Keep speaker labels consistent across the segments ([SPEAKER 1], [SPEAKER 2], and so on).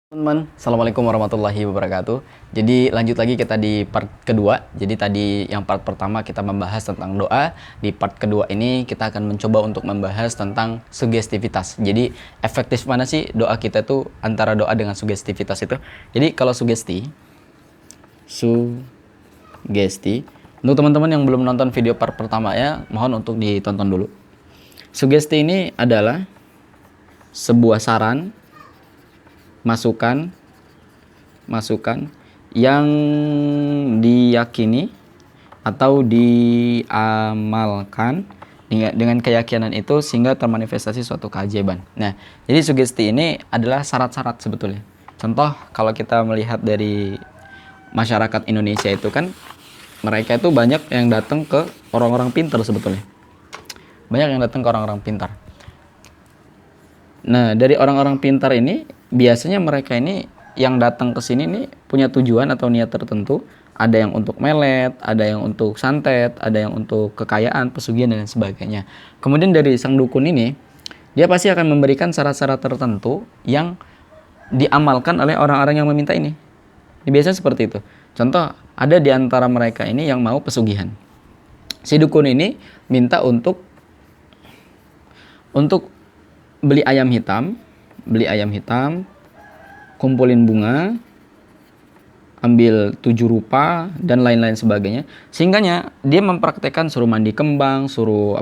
[SPEAKER 1] Teman-teman, Assalamualaikum warahmatullahi wabarakatuh. Jadi lanjut lagi kita di part kedua. Jadi tadi yang part pertama kita membahas tentang doa. Di part kedua ini kita akan mencoba untuk membahas tentang sugestivitas. Jadi efektif mana sih doa kita tuh antara doa dengan sugestivitas itu. Jadi kalau sugesti, untuk teman-teman yang belum nonton video part pertama ya, mohon untuk ditonton dulu. Sugesti ini adalah sebuah saran, masukan yang diyakini atau diamalkan dengan keyakinan itu sehingga termanifestasi suatu keajaiban. Nah, jadi sugesti ini adalah syarat-syarat sebetulnya. Contoh kalau kita melihat dari masyarakat Indonesia itu kan mereka itu banyak yang datang ke orang-orang pintar sebetulnya. Banyak yang datang ke orang-orang pintar. Nah, dari orang-orang pintar ini biasanya mereka ini yang datang ke sini nih punya tujuan atau niat tertentu. Ada yang untuk melet, ada yang untuk santet, ada yang untuk kekayaan, pesugihan dan sebagainya. Kemudian dari sang dukun ini, dia pasti akan memberikan syarat-syarat tertentu yang diamalkan oleh orang-orang yang meminta ini. Biasanya seperti itu. Contoh, ada di antara mereka ini yang mau pesugihan. Si dukun ini minta untuk beli ayam hitam, kumpulin bunga, ambil 7 rupa dan lain-lain sebagainya. Sehingganya dia mempraktekkan suruh mandi kembang, suruh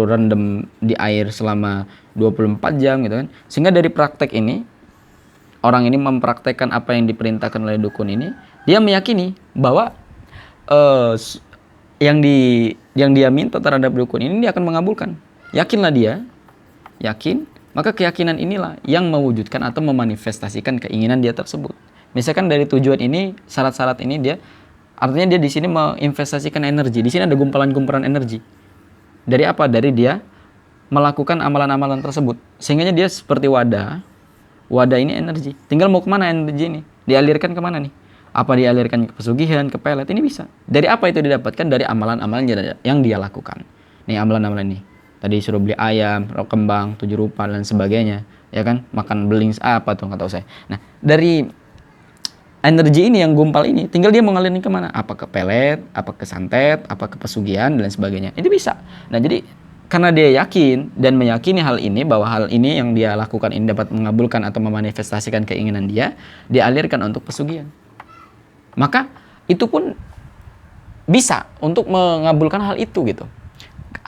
[SPEAKER 1] rendam di air selama 24 jam gitu kan. Sehingga dari praktek ini orang ini mempraktekkan apa yang diperintahkan oleh dukun ini, dia meyakini bahwa yang dia minta terhadap dukun ini dia akan mengabulkan. Yakinlah dia. Yakin, maka keyakinan inilah yang mewujudkan atau memanifestasikan keinginan dia tersebut. Misalkan dari tujuan ini, syarat-syarat ini artinya dia di sini menginvestasikan energi. Di sini ada gumpalan-gumpalan energi. Dari apa? Dari dia melakukan amalan-amalan tersebut. Sehingga dia seperti wadah. Wadah ini energi. Tinggal mau kemana energi ini? Dialirkan kemana nih? Apa dialirkan ke pesugihan, ke pelet? Ini bisa. Dari apa itu didapatkan? Dari amalan-amalan yang dia lakukan. Nih amalan-amalan ini. Tadi suruh beli ayam, kembang, 7 rupa dan sebagainya, ya kan? Makan beling apa tuh nggak tahu saya. Nah, dari energi ini yang gumpal ini, tinggal dia mau ngalirin kemana? Apa ke pelet, apa ke santet, apa ke pesugihan dan sebagainya. Ini bisa. Nah, jadi karena dia yakin dan meyakini hal ini bahwa hal ini yang dia lakukan ini dapat mengabulkan atau memanifestasikan keinginan dia alirkan untuk pesugihan. Maka itu pun bisa untuk mengabulkan hal itu gitu.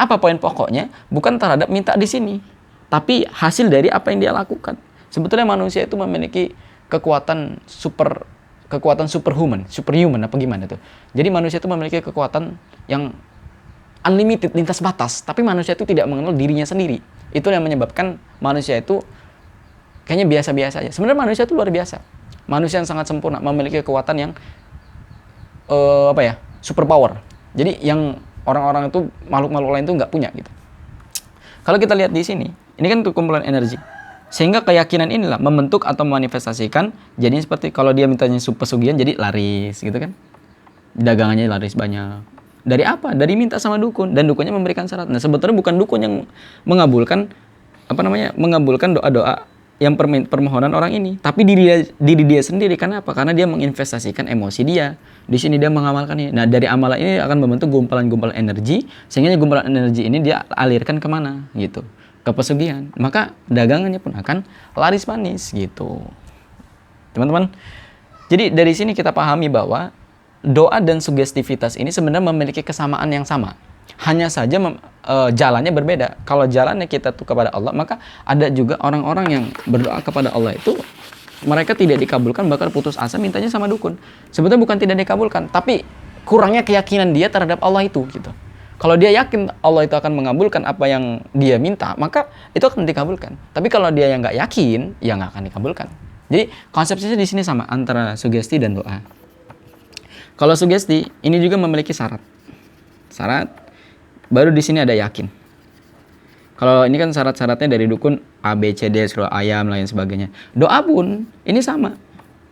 [SPEAKER 1] Apa poin pokoknya? Bukan terhadap minta di sini, tapi hasil dari apa yang dia lakukan. Sebetulnya manusia itu memiliki kekuatan superhuman apa gimana tuh. Jadi manusia itu memiliki kekuatan yang unlimited, lintas batas, tapi manusia itu tidak mengenal dirinya sendiri. Itu yang menyebabkan manusia itu kayaknya biasa-biasa aja. Sebenarnya manusia itu luar biasa. Manusia yang sangat sempurna, memiliki kekuatan yang super power. Jadi yang orang-orang itu, makhluk-makhluk lain itu nggak punya gitu. Kalau kita lihat di sini, ini kan kumpulan energi. Sehingga keyakinan inilah membentuk atau memanifestasikan. Jadi seperti kalau dia mintanya pesugihan jadi laris gitu kan. Dagangannya laris banyak. Dari apa? Dari minta sama dukun dan dukunnya memberikan syarat. Nah, sebetulnya bukan dukun yang mengabulkan doa-doa yang permohonan orang ini, tapi diri dia sendiri. Karena apa? Karena dia menginvestasikan emosi dia. Di sini dia mengamalkan ini. Nah, dari amalan ini akan membentuk gumpalan-gumpalan energi, sehingga gumpalan energi ini dia alirkan kemana gitu, ke pesugihan. Maka dagangannya pun akan laris manis gitu, teman-teman. Jadi dari sini kita pahami bahwa doa dan sugestivitas ini sebenarnya memiliki kesamaan yang sama. Hanya saja jalannya berbeda. Kalau jalannya kita tuh kepada Allah, maka ada juga orang-orang yang berdoa kepada Allah itu mereka tidak dikabulkan, bakal putus asa mintanya sama dukun. Sebetulnya bukan tidak dikabulkan, tapi kurangnya keyakinan dia terhadap Allah itu gitu. Kalau dia yakin Allah itu akan mengabulkan apa yang dia minta, maka itu akan dikabulkan. Tapi kalau dia yang nggak yakin, ya nggak akan dikabulkan. Jadi konsepnya di sini sama antara sugesti dan doa. Kalau sugesti ini juga memiliki syarat. Baru di sini ada yakin. Kalau ini kan syarat-syaratnya dari dukun A, B, C, D, suruh ayam, lain sebagainya. Doa pun ini sama.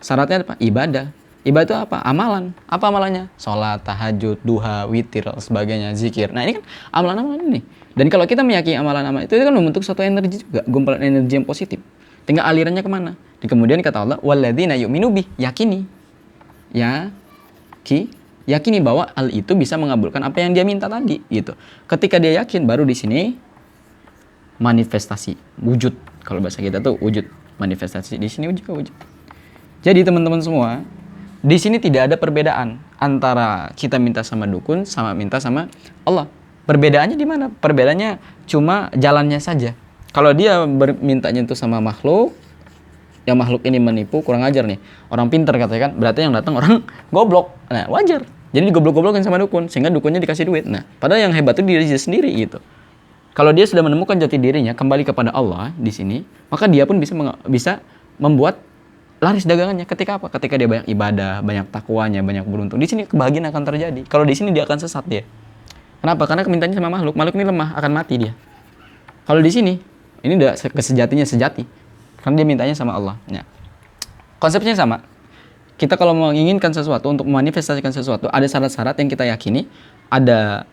[SPEAKER 1] Syaratnya apa? Ibadah. Ibadah itu apa? Amalan. Apa amalannya? Sholat, tahajud, duha, witir, sebagainya, zikir. Nah, ini kan amalan-amalan ini. Dan kalau kita meyakini amalan-amalan itu kan membentuk suatu energi juga, gumpalan energi yang positif. Tinggal alirannya kemana. Dan kemudian kata Allah, walladzina yu'minu bih, yakini. Yakini bahwa hal itu bisa mengabulkan apa yang dia minta tadi gitu. Ketika dia yakin, baru di sini manifestasi, wujud. Kalau bahasa kita tuh wujud, manifestasi. Di sini juga wujud. Jadi teman-teman semua, di sini tidak ada perbedaan antara kita minta sama dukun sama minta sama Allah. Perbedaannya di mana? Perbedaannya cuma jalannya saja. Kalau dia mintanya itu sama makhluk, yang makhluk ini menipu, kurang ajar nih. Orang pintar katanya kan, berarti yang datang orang goblok. Nah, wajar. Jadi digoblok-goblokin sama dukun, sehingga dukunnya dikasih duit. Nah, padahal yang hebat itu diri dia sendiri gitu. Kalau dia sudah menemukan jati dirinya, kembali kepada Allah di sini, maka dia pun bisa membuat laris dagangannya. Ketika apa? Ketika dia banyak ibadah, banyak takwanya, banyak beruntung. Di sini kebahagiaan akan terjadi. Kalau di sini dia akan sesat dia. Kenapa? Karena kemintanya sama makhluk. Makhluk ini lemah, akan mati dia. Kalau di sini, ini udah kesejatinya sejati. Karena dia mintanya sama Allah. Nah, konsepnya sama. Kita kalau menginginkan sesuatu, untuk memanifestasikan sesuatu, ada syarat-syarat yang kita yakini, ada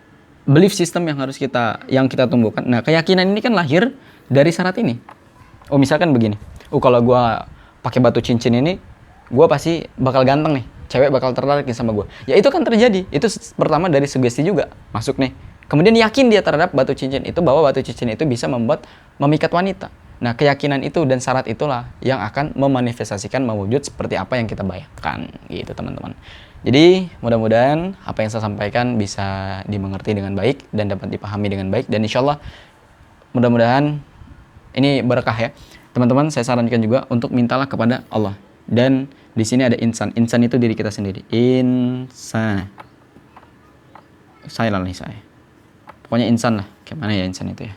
[SPEAKER 1] belief system yang harus yang kita tumbuhkan. Nah, keyakinan ini kan lahir dari syarat ini. Oh, misalkan begini. Kalau gue pakai batu cincin ini, gue pasti bakal ganteng nih. Cewek bakal tertarik sama gue. Ya itu kan terjadi. Itu pertama dari sugesti juga. Masuk nih. Kemudian yakin dia terhadap batu cincin itu, bahwa batu cincin itu bisa memikat wanita. Nah, keyakinan itu dan syarat itulah yang akan memanifestasikan mewujud seperti apa yang kita bayangkan, gitu teman-teman. Jadi, mudah-mudahan apa yang saya sampaikan bisa dimengerti dengan baik dan dapat dipahami dengan baik. Dan insya Allah, mudah-mudahan ini berkah ya. Teman-teman, saya sarankan juga untuk mintalah kepada Allah. Dan di sini ada insan. Insan itu diri kita sendiri. Insan. Saya. Pokoknya insan lah. Gimana ya insan itu ya?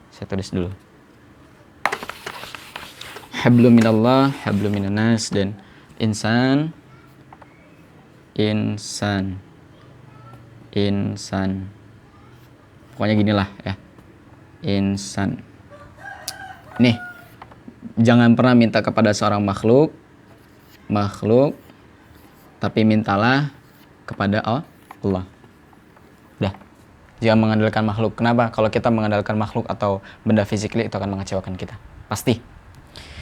[SPEAKER 1] Saya tulis dulu. Hablum minallah, hablum minannas, dan insan. Pokoknya ginilah ya. Insan. Nih, jangan pernah minta kepada seorang makhluk, tapi mintalah kepada Allah. Udah. Jangan mengandalkan makhluk. Kenapa? Kalau kita mengandalkan makhluk atau benda fisikly, itu akan mengecewakan kita. Pasti.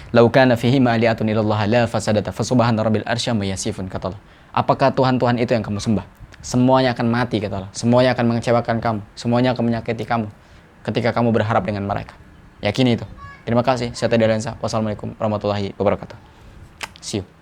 [SPEAKER 1] Lau kana fihi ma'aliatun illallah la fasadata fasubhana rabbil arsy amma yasifun, kata Allah. Apakah Tuhan-Tuhan itu yang kamu sembah? Semuanya akan mati, kata Allah. Semuanya akan mengecewakan kamu. Semuanya akan menyakiti kamu ketika kamu berharap dengan mereka. Yakini itu. Terima kasih. Saya Teddy Lensa. Wassalamualaikum warahmatullahi wabarakatuh. See you.